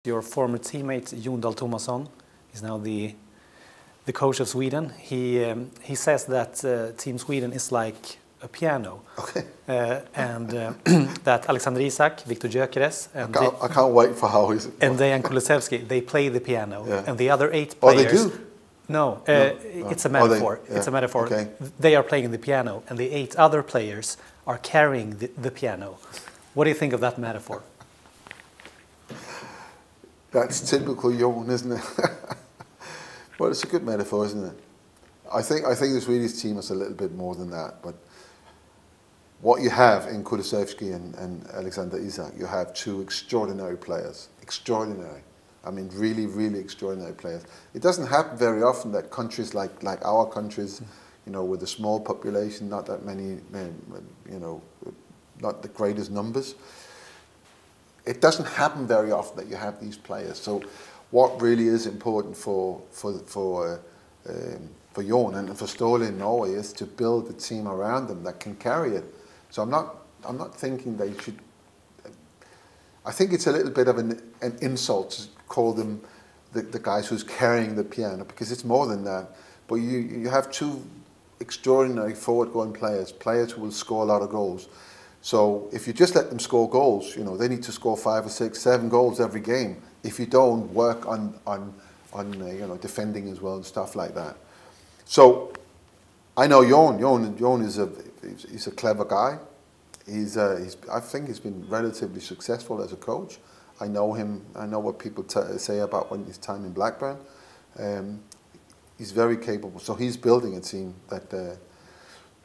Your former teammate Jon Dahl Tomasson is now the coach of Sweden. He says that Team Sweden is like a piano. Okay. And that Alexander Isak, Viktor Gyökeres, and I can't wait for how he's... And Dejan Kulusevski, they play the piano. Yeah. And the other 8 Oh, players... they do? No, No. it's a metaphor. Yeah. It's a metaphor. Okay. They are playing the piano, and the 8 other players are carrying the piano. What do you think of that metaphor? That's typical Jon, isn't it? Well, it's a good metaphor, isn't it? I think the Swedish team is a little bit more than that, but what you have in Kulusevski and Alexander Isak, you have 2 extraordinary players. Extraordinary. I mean, really, really extraordinary players. It doesn't happen very often that countries like our countries, you know, with a small population, not that many, you know, not the greatest numbers. It doesn't happen very often that you have these players. So, what really is important for Jon and for Ståle in Norway is to build a team around them that can carry it. So I'm not thinking they should. I think it's a little bit of an insult to call them the guys who's carrying the piano, because it's more than that. But you have 2 extraordinary forward-going players who will score a lot of goals. So if you just let them score goals, you know, they need to score 5 or 6, 7 goals every game. If you don't work on you know, defending as well and stuff like that. So I know Jon is he's a clever guy. I think he's been relatively successful as a coach. I know him. I know what people say about his time in Blackburn. He's very capable. So he's building a team that.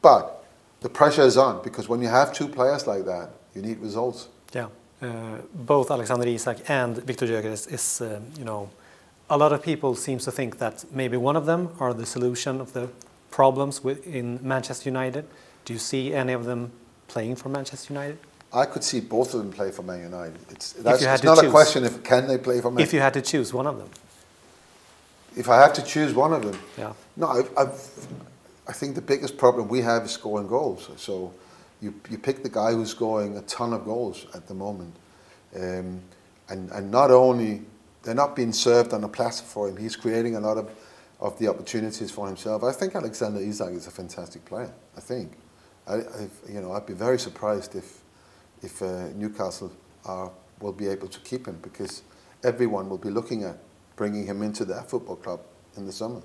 But the pressure is on, because when you have 2 players like that, you need results. Yeah, both Alexander Isak and Viktor Gyökeres is, you know, a lot of people seem to think that maybe one of them are the solution of the problems in Manchester United. Do you see any of them playing for Manchester United? I could see both of them play for Man United. It's not a question of can they play for Man United. If you had to choose one of them. If I have to choose one of them? Yeah. No, I think the biggest problem we have is scoring goals. So you pick the guy who's scoring a ton of goals at the moment. And not only, they're not being served on a platter for him, he's creating a lot of the opportunities for himself. I think Alexander Isak is a fantastic player, I think. You know, I'd be very surprised if Newcastle will be able to keep him, because everyone will be looking at bringing him into their football club in the summer.